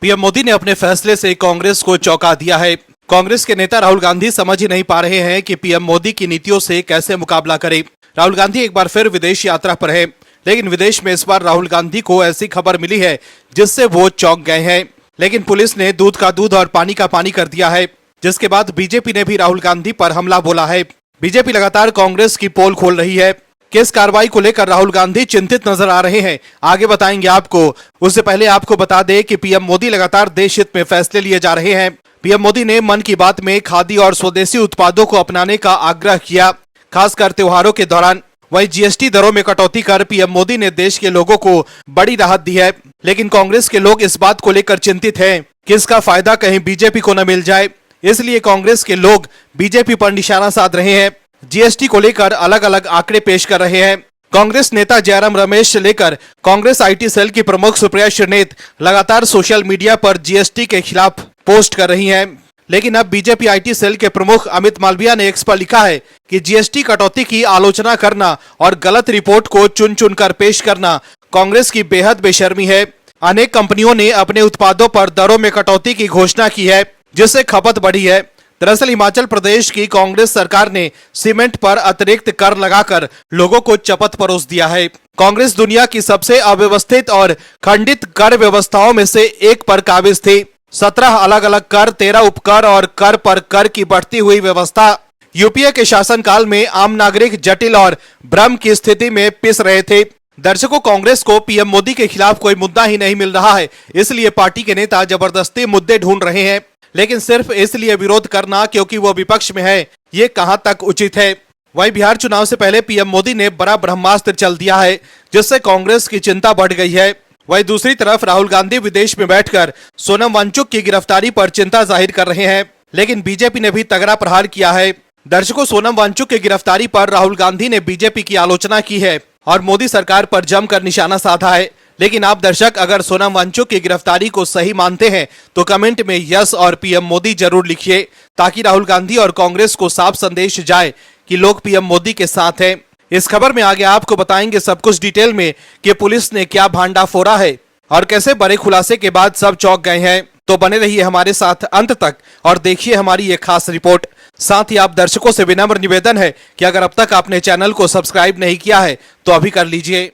PM Modi ने अपने फैसले से कांग्रेस को चौंका दिया है। कांग्रेस के नेता राहुल गांधी समझ ही नहीं पा रहे हैं कि पीएम मोदी की नीतियों से कैसे मुकाबला करें। राहुल गांधी एक बार फिर विदेश यात्रा पर है, लेकिन विदेश में इस बार राहुल गांधी को ऐसी खबर मिली है जिससे वो चौंक गए हैं। लेकिन पुलिस ने दूध का दूध और पानी का पानी कर दिया है, जिसके बाद बीजेपी ने भी राहुल गांधी पर हमला बोला है। बीजेपी लगातार कांग्रेस की पोल खोल रही है। किस कार्रवाई को लेकर राहुल गांधी चिंतित नजर आ रहे हैं, आगे बताएंगे आपको। उससे पहले आपको बता दें कि पीएम मोदी लगातार देश हित में फैसले लिए जा रहे हैं। पीएम मोदी ने मन की बात में खादी और स्वदेशी उत्पादों को अपनाने का आग्रह किया, खासकर त्योहारों के दौरान। वहीं जीएसटी दरों में कटौती कर पीएम मोदी ने देश के लोगों को बड़ी राहत दी है। लेकिन कांग्रेस के लोग इस बात को लेकर चिंतित हैं कि इसका फायदा कहीं बीजेपी को न मिल जाए, इसलिए कांग्रेस के लोग बीजेपी पर निशाना साध रहे हैं। जीएसटी को लेकर अलग अलग आंकड़े पेश कर रहे हैं। कांग्रेस नेता जयराम रमेश से लेकर कांग्रेस आईटी सेल की प्रमुख सुप्रिया श्रीनेत लगातार सोशल मीडिया पर जीएसटी के खिलाफ पोस्ट कर रही हैं। लेकिन अब बीजेपी आईटी सेल के प्रमुख अमित मालविया ने एक्स पर लिखा है कि जीएसटी कटौती की आलोचना करना और गलत रिपोर्ट को चुन चुन कर पेश करना कांग्रेस की बेहद बेशर्मी है। अनेक कंपनियों ने अपने उत्पादों पर दरों में कटौती की घोषणा की है, जिससे खपत बढ़ी है। दरअसल हिमाचल प्रदेश की कांग्रेस सरकार ने सीमेंट पर अतिरिक्त कर लगाकर लोगों को चपत परोस दिया है। कांग्रेस दुनिया की सबसे अव्यवस्थित और खंडित कर व्यवस्थाओं में से एक पर काबिज थी। 17 अलग अलग कर, 13 उपकर और कर पर कर की बढ़ती हुई व्यवस्था। यूपीए के शासनकाल में आम नागरिक जटिल और भ्रम की स्थिति में पिस रहे थे। दर्शकों, कांग्रेस को पीएम मोदी के खिलाफ कोई मुद्दा ही नहीं मिल रहा है, इसलिए पार्टी के नेता जबरदस्ती मुद्दे ढूंढ रहे हैं। लेकिन सिर्फ इसलिए विरोध करना क्योंकि वो विपक्ष में है, ये कहां तक उचित है। वहीं बिहार चुनाव से पहले पीएम मोदी ने बड़ा ब्रह्मास्त्र चल दिया है, जिससे कांग्रेस की चिंता बढ़ गई है। वहीं दूसरी तरफ राहुल गांधी विदेश में बैठकर सोनम वांगचुक की गिरफ्तारी पर चिंता जाहिर कर रहे हैं, लेकिन बीजेपी ने भी तगड़ा प्रहार किया है। दर्शकों, सोनम वांगचुक की गिरफ्तारी पर राहुल गांधी ने बीजेपी की आलोचना की है और मोदी सरकार पर जमकर निशाना साधा है। लेकिन आप दर्शक अगर सोनम वांगचुक की गिरफ्तारी को सही मानते हैं तो कमेंट में यस और पीएम मोदी जरूर लिखिए, ताकि राहुल गांधी और कांग्रेस को साफ संदेश जाए कि लोग पीएम मोदी के साथ हैं। इस खबर में आगे आपको बताएंगे सब कुछ डिटेल में कि पुलिस ने क्या भांडा फोड़ा है और कैसे बड़े खुलासे के बाद सब चौंक गए हैं। तो बने रहिए हमारे साथ अंत तक और देखिए हमारी ये खास रिपोर्ट। साथ ही आप दर्शकों से विनम्र निवेदन है कि अगर अब तक आपने चैनल को सब्सक्राइब नहीं किया है तो अभी कर लीजिए।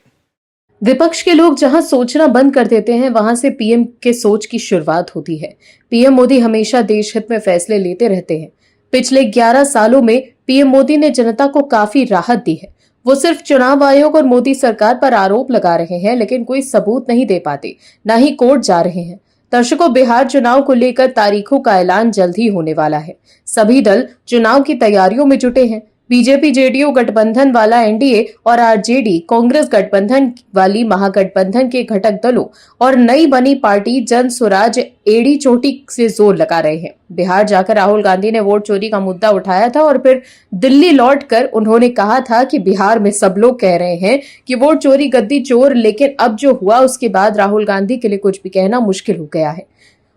विपक्ष के लोग जहां सोचना बंद कर देते हैं, वहां से पीएम के सोच की शुरुआत होती है। पीएम मोदी हमेशा देश हित में फैसले लेते रहते हैं। पिछले 11 सालों में पीएम मोदी ने जनता को काफी राहत दी है। वो सिर्फ चुनाव आयोग और मोदी सरकार पर आरोप लगा रहे हैं, लेकिन कोई सबूत नहीं दे पाते, न ही कोर्ट जा रहे हैं। दर्शकों, बिहार चुनाव को लेकर तारीखों का ऐलान जल्द ही होने वाला है। सभी दल चुनाव की तैयारियों में जुटे हैं। बीजेपी जेडीयू गठबंधन वाला एनडीए और आरजेडी कांग्रेस गठबंधन वाली महागठबंधन के घटक दलों और नई बनी पार्टी जन स्वराज एड़ी चोटी से जोर लगा रहे हैं। बिहार जाकर राहुल गांधी ने वोट चोरी का मुद्दा उठाया था और फिर दिल्ली लौटकर उन्होंने कहा था कि बिहार में सब लोग कह रहे हैं कि वोट चोरी गद्दी चोर, लेकिन अब जो हुआ उसके बाद राहुल गांधी के लिए कुछ भी कहना मुश्किल हो गया है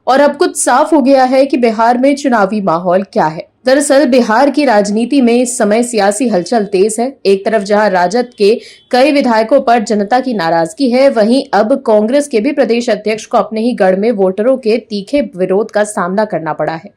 और अब कुछ साफ हो गया है कि बिहार में चुनावी माहौल क्या है। दरअसल बिहार की राजनीति में इस समय सियासी हलचल तेज है। एक तरफ जहां राजद के कई विधायकों पर जनता की नाराजगी है, वहीं अब कांग्रेस के भी प्रदेश अध्यक्ष को अपने ही गढ़ में वोटरों के तीखे विरोध का सामना करना पड़ा है।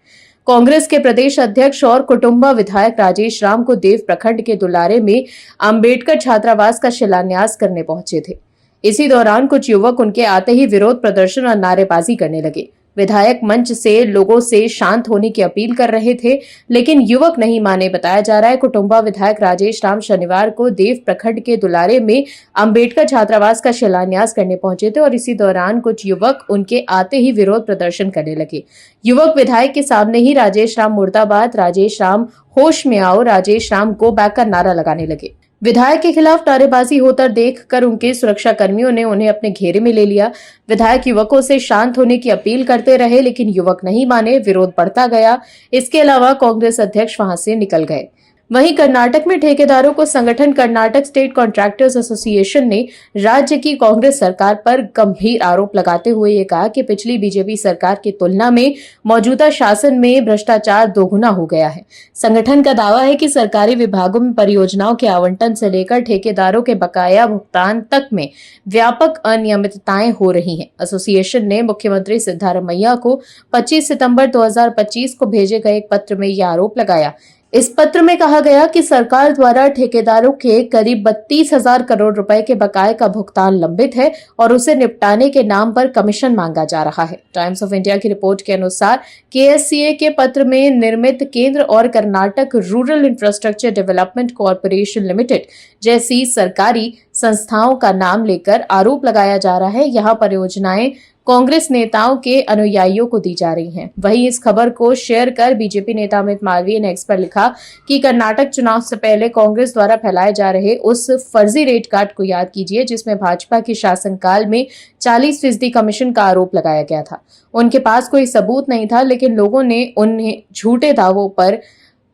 कांग्रेस के प्रदेश अध्यक्ष और कुटुंबा विधायक राजेश राम को देव प्रखंड के दुलारे में अंबेडकर छात्रावास का शिलान्यास करने पहुंचे थे। इसी दौरान कुछ युवक उनके आते ही विरोध प्रदर्शन और नारेबाजी करने लगे। विधायक मंच से लोगों से शांत होने की अपील कर रहे थे, लेकिन युवक नहीं माने। बताया जा रहा है कुटुंबा विधायक राजेश राम शनिवार को देव प्रखंड के दुलारे में अंबेडकर छात्रावास का शिलान्यास करने पहुंचे थे और इसी दौरान कुछ युवक उनके आते ही विरोध प्रदर्शन करने लगे। युवक विधायक के सामने ही राजेश राम मुर्दाबाद, राजेश राम होश में आओ, राजेश राम गो बैक का नारा लगाने लगे। विधायक के खिलाफ नारेबाजी होता देखकर उनके सुरक्षा कर्मियों ने उन्हें अपने घेरे में ले लिया। विधायक युवकों से शांत होने की अपील करते रहे, लेकिन युवक नहीं माने, विरोध बढ़ता गया। इसके अलावा कांग्रेस अध्यक्ष वहां से निकल गए। वहीं कर्नाटक में ठेकेदारों को संगठन कर्नाटक स्टेट कॉन्ट्रैक्टर्स एसोसिएशन ने राज्य की कांग्रेस सरकार पर गंभीर आरोप लगाते हुए ये कहा कि पिछली बीजेपी सरकार की तुलना में मौजूदा शासन में भ्रष्टाचार दोगुना हो गया है। संगठन का दावा है कि सरकारी विभागों में परियोजनाओं के आवंटन से लेकर ठेकेदारों के बकाया भुगतान तक में व्यापक अनियमितताएं हो रही हैं। एसोसिएशन ने मुख्यमंत्री सिद्धारमैया को 25 सितंबर 2025 को भेजे गए एक पत्र में यह आरोप लगाया। इस पत्र में कहा गया कि सरकार द्वारा ठेकेदारों के करीब 32,000 करोड़ रुपए के बकाये का भुगतान लंबित है और उसे निपटाने के नाम पर कमीशन मांगा जा रहा है। टाइम्स ऑफ इंडिया की रिपोर्ट के अनुसार केएससीए के पत्र में निर्मित केंद्र और Karnataka rural infrastructure development corporation limited जैसी सरकारी संस्थाओं का नाम लेकर आरोप लगाया जा रहा है। यहाँ परियोजनाएं कांग्रेस नेताओं के अनुयायियों को दी जा रही हैं। वहीं इस खबर को शेयर कर बीजेपी नेता अमित मालवीय ने एक्स पर लिखा कि कर्नाटक चुनाव से पहले कांग्रेस द्वारा फैलाए जा रहे उस फर्जी रेट कार्ड को याद कीजिए जिसमें भाजपा के शासनकाल में 40% कमीशन का आरोप लगाया गया था। उनके पास कोई सबूत नहीं था, लेकिन लोगों ने उन्हें झूठे दावों पर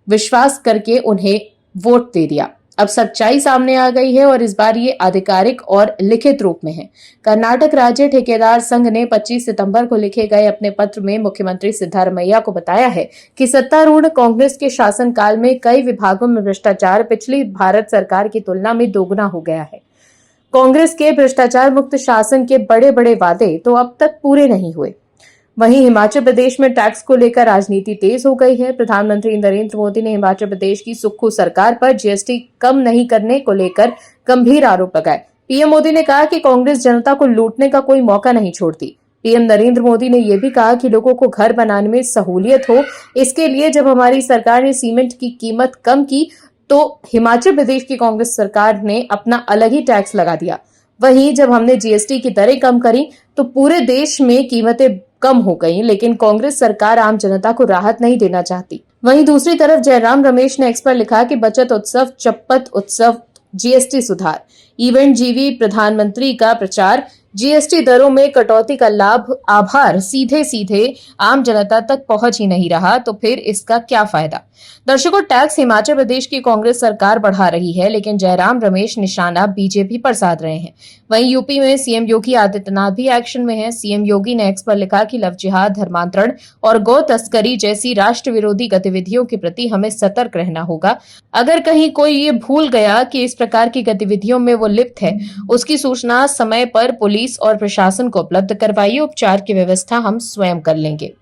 विश्वास करके उन्हें वोट दे दिया। अब सच्चाई सामने आ गई है और इस बार ये आधिकारिक और लिखित रूप में है। कर्नाटक राज्य ठेकेदार संघ ने 25 सितंबर को लिखे गए अपने पत्र में मुख्यमंत्री सिद्धारमैया को बताया है कि सत्तारूढ़ कांग्रेस के शासनकाल में कई विभागों में भ्रष्टाचार पिछली भारत सरकार की तुलना में दोगुना हो गया है। कांग्रेस के भ्रष्टाचार मुक्त शासन के बड़े बड़े वादे तो अब तक पूरे नहीं हुए। वहीं हिमाचल प्रदेश में टैक्स को लेकर राजनीति तेज हो गई है। प्रधानमंत्री नरेंद्र मोदी ने हिमाचल प्रदेश की सुक्खू सरकार पर जीएसटी कम नहीं करने को लेकर गंभीर आरोप लगाए। पीएम मोदी ने कहा कि कांग्रेस जनता को लूटने का कोई मौका नहीं छोड़ती। पीएम नरेंद्र मोदी ने यह भी कहा कि लोगों को घर बनाने में सहूलियत हो, इसके लिए जब हमारी सरकार ने सीमेंट की कीमत कम की तो हिमाचल प्रदेश की कांग्रेस सरकार ने अपना अलग ही टैक्स लगा दिया। वहीं जब हमने जीएसटी की दरें कम करी तो पूरे देश में कीमतें कम हो गई, लेकिन कांग्रेस सरकार आम जनता को राहत नहीं देना चाहती। वहीं दूसरी तरफ जयराम रमेश ने एक्स पर लिखा कि बचत उत्सव, चप्पत उत्सव, जीएसटी सुधार, इवेंट जीवी प्रधानमंत्री का प्रचार, जीएसटी दरों में कटौती का लाभ, आभार सीधे सीधे आम जनता तक पहुंच ही नहीं रहा तो फिर इसका क्या फायदा। दर्शकों, टैक्स हिमाचल प्रदेश की कांग्रेस सरकार बढ़ा रही है, लेकिन जयराम रमेश निशाना बीजेपी पर साध रहे हैं। वहीं यूपी में सीएम योगी आदित्यनाथ भी एक्शन में हैं। सीएम योगी ने एक्स पर लिखा कि लव जिहाद, धर्मांतरण और गौ तस्करी जैसी राष्ट्र विरोधी गतिविधियों के प्रति हमें सतर्क रहना होगा। अगर कहीं कोई ये भूल गया कि इस प्रकार की गतिविधियों में वो लिप्त है, उसकी सूचना समय पर पुलिस और प्रशासन को उपलब्ध करवाइए। उपचार की व्यवस्था हम स्वयं कर लेंगे।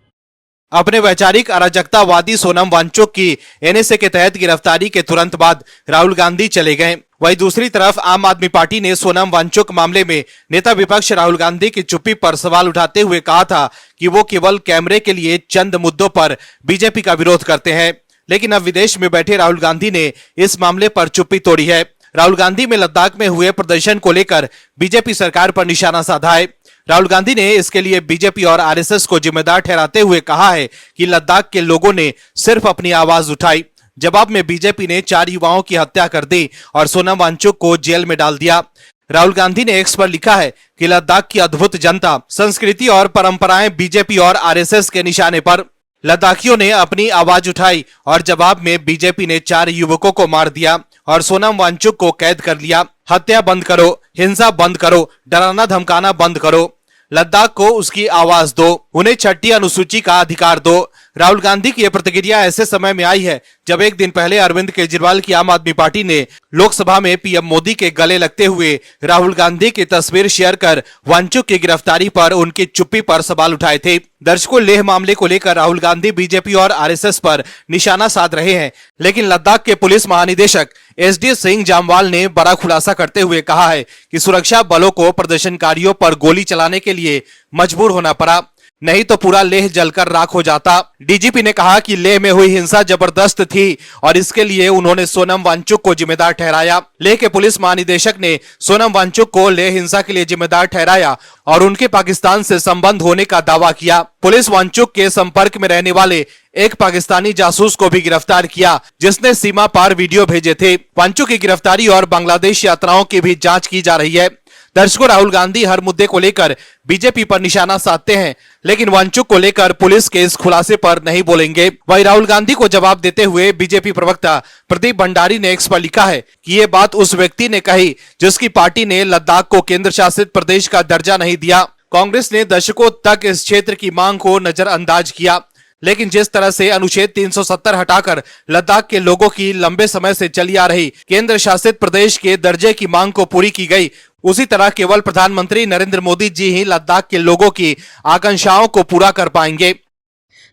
अपने वैचारिक अराजकतावादी सोनम वांगचुक की एनएसए के तहत गिरफ्तारी के तुरंत बाद राहुल गांधी चले गए। वहीं दूसरी तरफ आम आदमी पार्टी ने सोनम वांगचुक मामले में नेता विपक्ष राहुल गांधी की चुप्पी पर सवाल उठाते हुए कहा था कि वो केवल कैमरे के लिए चंद मुद्दों पर बीजेपी का विरोध करते हैं। लेकिन अब विदेश में बैठे राहुल गांधी ने इस मामले पर चुप्पी तोड़ी है। राहुल गांधी में लद्दाख में हुए प्रदर्शन को लेकर बीजेपी सरकार पर निशाना साधा है। राहुल गांधी ने इसके लिए बीजेपी और आरएसएस को जिम्मेदार ठहराते हुए कहा है कि लद्दाख के लोगों ने सिर्फ अपनी आवाज उठाई। जवाब में बीजेपी ने 4 युवाओं की हत्या कर दी और सोनम वांगचुक को जेल में डाल दिया। राहुल गांधी ने एक्स पर लिखा है कि लद्दाख की अद्भुत जनता, संस्कृति और परंपराएं बीजेपी और आरएसएस के निशाने पर। लद्दाखियों ने अपनी आवाज उठाई और जवाब में बीजेपी ने 4 युवकों को मार दिया और सोनम वांगचुक को कैद कर लिया। हत्या बंद करो, हिंसा बंद करो, डराना धमकाना बंद करो। लद्दाख को उसकी आवाज दो, उन्हें 6ठी अनुसूची का अधिकार दो। राहुल गांधी की यह प्रतिक्रिया ऐसे समय में आई है जब एक दिन पहले अरविंद केजरीवाल की आम आदमी पार्टी ने लोकसभा में पीएम मोदी के गले लगते हुए राहुल गांधी की तस्वीर शेयर कर वांगचुक की गिरफ्तारी पर उनकी चुप्पी पर सवाल उठाए थे। दर्शकों, लेह मामले को लेकर राहुल गांधी बीजेपी और आरएसएस पर निशाना साध रहे हैं, लेकिन लद्दाख के पुलिस महानिदेशक एसडी सिंह जामवाल ने बड़ा खुलासा करते हुए कहा है कि सुरक्षा बलों को प्रदर्शनकारियों पर गोली चलाने के लिए मजबूर होना पड़ा, नहीं तो पूरा लेह जलकर राख हो जाता। डीजीपी ने कहा कि लेह में हुई हिंसा जबरदस्त थी और इसके लिए उन्होंने सोनम वांगचुक को जिम्मेदार ठहराया। लेह के पुलिस महानिदेशक ने सोनम वांगचुक को लेह हिंसा के लिए जिम्मेदार ठहराया और उनके पाकिस्तान से संबंध होने का दावा किया। पुलिस वांगचुक के संपर्क में रहने वाले एक पाकिस्तानी जासूस को भी गिरफ्तार किया, जिसने सीमा पार वीडियो भेजे थे। वांगचुक की गिरफ्तारी और बांग्लादेश यात्राओं की भी जांच की जा रही है। दर्शकों, राहुल गांधी हर मुद्दे को लेकर बीजेपी पर निशाना साधते हैं, लेकिन वांचुक को लेकर पुलिस के इस खुलासे पर नहीं बोलेंगे। वहीं राहुल गांधी को जवाब देते हुए बीजेपी प्रवक्ता प्रदीप भंडारी ने एक्स पर लिखा है कि ये बात उस व्यक्ति ने कही जिसकी पार्टी ने लद्दाख को केंद्र शासित प्रदेश का दर्जा नहीं दिया। कांग्रेस ने दशकों तक इस क्षेत्र की मांग को नजरअंदाज किया, लेकिन जिस तरह से अनुच्छेद 370 हटाकर लद्दाख के लोगों की लंबे समय से चली आ रही केंद्र शासित प्रदेश के दर्जे की मांग को पूरी की गई, उसी तरह केवल प्रधानमंत्री नरेंद्र मोदी जी ही लद्दाख के लोगों की आकांक्षाओं को पूरा कर पाएंगे।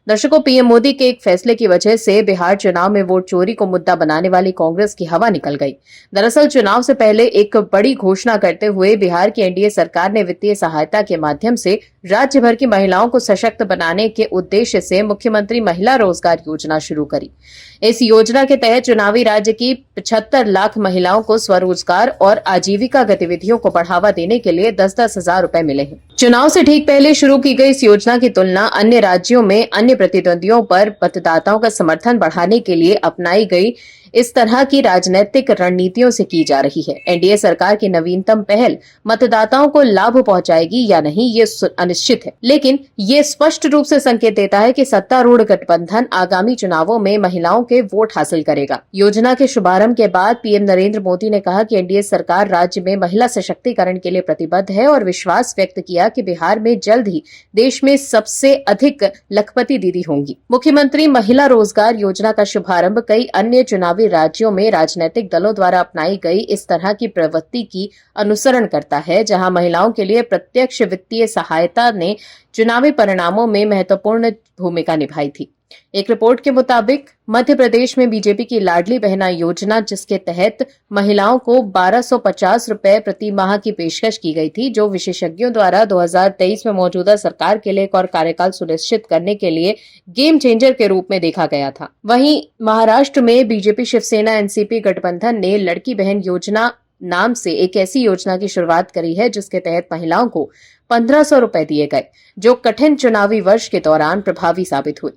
दर्शकों, पीएम मोदी के एक फैसले की वजह से बिहार चुनाव में वोट चोरी को मुद्दा बनाने वाली कांग्रेस की हवा निकल गई। दरअसल चुनाव से पहले एक बड़ी घोषणा करते हुए बिहार की एनडीए सरकार ने वित्तीय सहायता के माध्यम से राज्य भर की महिलाओं को सशक्त बनाने के उद्देश्य से मुख्यमंत्री महिला रोजगार योजना शुरू करी। इस योजना के तहत चुनावी राज्य की 75 लाख महिलाओं को स्वरोजगार और आजीविका गतिविधियों को बढ़ावा देने के लिए 10-10 हजार रुपए मिले हैं। चुनाव से ठीक पहले शुरू की गई इस योजना की तुलना अन्य राज्यों में अन्य प्रतिद्वंदियों पर मतदाताओं का समर्थन बढ़ाने के लिए अपनाई गई इस तरह की राजनीतिक रणनीतियों से की जा रही है। एनडीए सरकार की नवीनतम पहल मतदाताओं को लाभ पहुंचाएगी या नहीं, ये अनिश्चित है, लेकिन ये स्पष्ट रूप से संकेत देता है कि सत्तारूढ़ गठबंधन आगामी चुनावों में महिलाओं के वोट हासिल करेगा। योजना के शुभारंभ के बाद पीएम नरेंद्र मोदी ने कहा कि एनडीए सरकार राज्य में महिला सशक्तिकरण के लिए प्रतिबद्ध है और विश्वास व्यक्त किया कि बिहार में जल्द ही देश में सबसे अधिक लखपति दीदी होंगी। मुख्यमंत्री महिला रोजगार योजना का शुभारंभ कई अन्य चुनावी राज्यों में राजनीतिक दलों द्वारा अपनाई गई इस तरह की प्रवृत्ति की अनुसरण करता है, जहां महिलाओं के लिए प्रत्यक्ष वित्तीय सहायता ने चुनावी परिणामों में महत्वपूर्ण भूमिका निभाई थी। एक रिपोर्ट के मुताबिक मध्य प्रदेश में बीजेपी की लाडली बहना योजना, जिसके तहत महिलाओं को 1250 रुपए प्रति माह की पेशकश की गई थी, जो विशेषज्ञों द्वारा 2023 में मौजूदा सरकार के लिए एक और कार्यकाल सुनिश्चित करने के लिए गेम चेंजर के रूप में देखा गया था। वहीं महाराष्ट्र में बीजेपी शिवसेना एनसीपी गठबंधन ने लड़की बहन योजना नाम से एक ऐसी योजना की शुरुआत करी है जिसके तहत महिलाओं को 1500 रुपए दिए गए, जो कठिन चुनावी वर्ष के दौरान प्रभावी साबित हुई।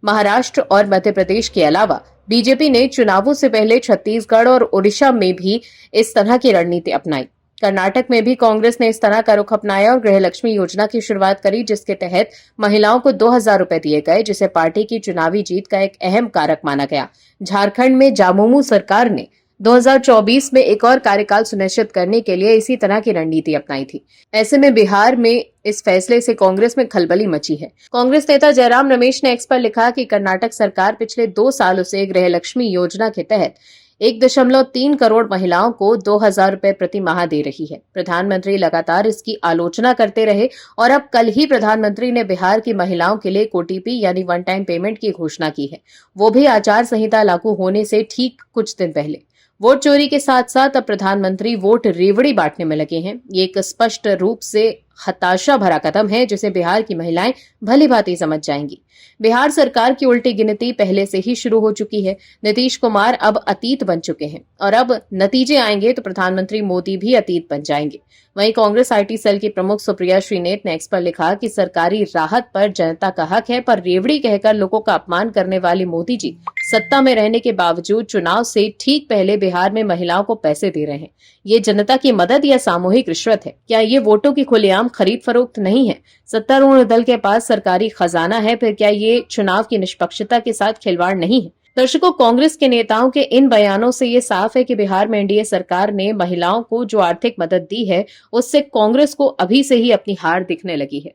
महाराष्ट्र और मध्य प्रदेश के अलावा बीजेपी ने चुनावों से पहले छत्तीसगढ़ और ओडिशा में भी इस तरह की रणनीति अपनाई। कर्नाटक में भी कांग्रेस ने इस तरह का रुख अपनाया और गृहलक्ष्मी योजना की शुरुआत करी, जिसके तहत महिलाओं को 2000 रुपए दिए गए, जिसे पार्टी की चुनावी जीत का एक अहम कारक माना गया। झारखंड में जामुमू सरकार ने 2024 में एक और कार्यकाल सुनिश्चित करने के लिए इसी तरह की रणनीति अपनाई थी। ऐसे में बिहार में इस फैसले से कांग्रेस में खलबली मची है। कांग्रेस नेता जयराम रमेश ने एक्स पर लिखा कि कर्नाटक सरकार पिछले 2 सालों से गृहलक्ष्मी योजना के तहत 1.3 करोड़ महिलाओं को 2000 रुपए प्रति माह दे रही है। प्रधानमंत्री लगातार इसकी आलोचना करते रहे और अब कल ही प्रधानमंत्री ने बिहार की महिलाओं के लिए ओटीपी यानी वन टाइम पेमेंट की घोषणा की है, वो भी आचार संहिता लागू होने से ठीक कुछ दिन पहले। वोट चोरी के साथ साथ अब प्रधानमंत्री वोट रेवड़ी बांटने में लगे हैं। ये एक स्पष्ट रूप से हताशा भरा कदम है, जिसे बिहार की महिलाएं भली भांति समझ जाएंगी। बिहार सरकार की उल्टी गिनती पहले से ही शुरू हो चुकी है। नीतीश कुमार अब अतीत बन चुके हैं और अब नतीजे आएंगे तो प्रधानमंत्री मोदी भी अतीत बन जाएंगे। वहीं कांग्रेस आईटी सेल की प्रमुख सुप्रिया श्रीनेत ने एक्स पर लिखा कि सरकारी राहत पर जनता का हक है, पर रेवड़ी कहकर लोगों का अपमान करने वाले मोदी जी सत्ता में रहने के बावजूद चुनाव से ठीक पहले बिहार में महिलाओं को पैसे दे रहे हैं। ये जनता की मदद या सामूहिक रिश्वत है? क्या ये वोटों की खुलेआम खरीद फरोख्त नहीं है? सत्तारूढ़ दल के पास सरकारी खजाना है, फिर क्या ये चुनाव की निष्पक्षता के साथ खिलवाड़ नहीं है? दर्शकों, कांग्रेस के नेताओं के इन बयानों से ये साफ है कि बिहार में एनडीए सरकार ने महिलाओं को जो आर्थिक मदद दी है, उससे कांग्रेस को अभी से ही अपनी हार दिखने लगी है।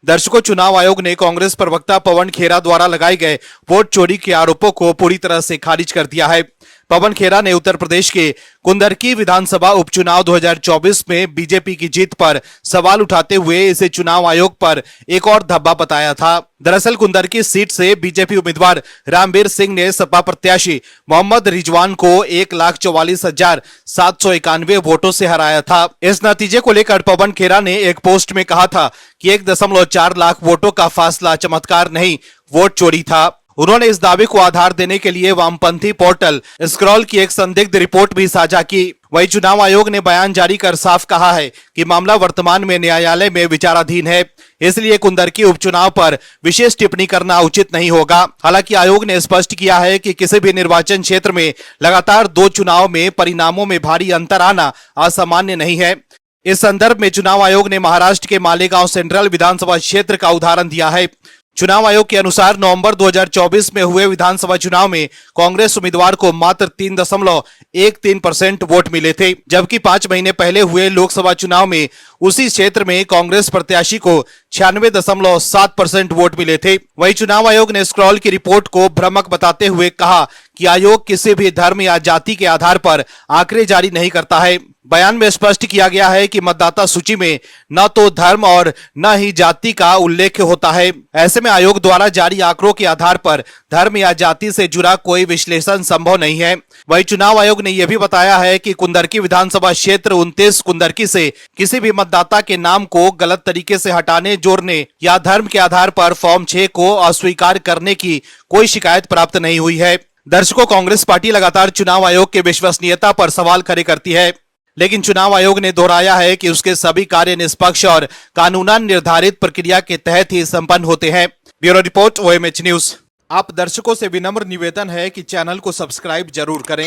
दर्शकों, चुनाव आयोग ने कांग्रेस प्रवक्ता पवन खेरा द्वारा लगाए गए वोट चोरी के आरोपों को पूरी तरह से खारिज कर दिया है। पवन खेरा ने उत्तर प्रदेश के कुंदरकी विधानसभा उपचुनाव 2024 में बीजेपी की जीत पर सवाल उठाते हुए इसे चुनाव आयोग पर एक और धब्बा बताया था। दरअसल कुंदरकी सीट से बीजेपी उम्मीदवार रामवीर सिंह ने सपा प्रत्याशी मोहम्मद रिजवान को 1,44,791 वोटों से हराया था। इस नतीजे को लेकर पवन खेरा ने एक पोस्ट में कहा था कि 1.4 लाख वोटों का फासला चमत्कार नहीं, वोट चोरी था। उन्होंने इस दावे को आधार देने के लिए वामपंथी पोर्टल स्क्रॉल की एक संदिग्ध रिपोर्ट भी साझा की। वहीं चुनाव आयोग ने बयान जारी कर साफ कहा है कि मामला वर्तमान में न्यायालय में विचाराधीन है, इसलिए कुंदरकी उपचुनाव पर विशेष टिप्पणी करना उचित नहीं होगा। हालांकि आयोग ने स्पष्ट किया है कि किसी भी निर्वाचन क्षेत्र में लगातार 2 चुनाव में परिणामों में भारी अंतर आना असामान्य नहीं है। इस संदर्भ में चुनाव आयोग ने महाराष्ट्र के मालेगांव सेंट्रल विधानसभा क्षेत्र का उदाहरण दिया है। चुनाव आयोग के अनुसार नवंबर 2024 में हुए विधानसभा चुनाव में कांग्रेस उम्मीदवार को मात्र 3.13% वोट मिले थे, जबकि 5 महीने पहले हुए लोकसभा चुनाव में उसी क्षेत्र में कांग्रेस प्रत्याशी को 96.7% वोट मिले थे। वहीं चुनाव आयोग ने स्क्रॉल की रिपोर्ट को भ्रामक बताते हुए कहा कि आयोग किसी भी धर्म या जाति के आधार पर आंकड़े जारी नहीं करता है। बयान में स्पष्ट किया गया है कि मतदाता सूची में न तो धर्म और न ही जाति का उल्लेख होता है। ऐसे में आयोग द्वारा जारी आंकड़ों के आधार पर धर्म या जाति से जुड़ा कोई विश्लेषण संभव नहीं है। वहीं चुनाव आयोग ने यह भी बताया है कि कुंदरकी विधानसभा क्षेत्र 29 कुंदरकी से किसी भी मतदाता के नाम को गलत तरीके से हटाने, जोड़ने या धर्म के आधार पर फॉर्म 6 को अस्वीकार करने की कोई शिकायत प्राप्त नहीं हुई है। दर्शकों, कांग्रेस पार्टी लगातार चुनाव आयोग की विश्वसनीयता पर सवाल खड़े करती है, लेकिन चुनाव आयोग ने दोहराया है कि उसके सभी कार्य निष्पक्ष और कानूनन निर्धारित प्रक्रिया के तहत ही संपन्न होते हैं। Bureau report, OMH news. आप दर्शकों से विनम्र निवेदन है कि चैनल को सब्सक्राइब जरूर करें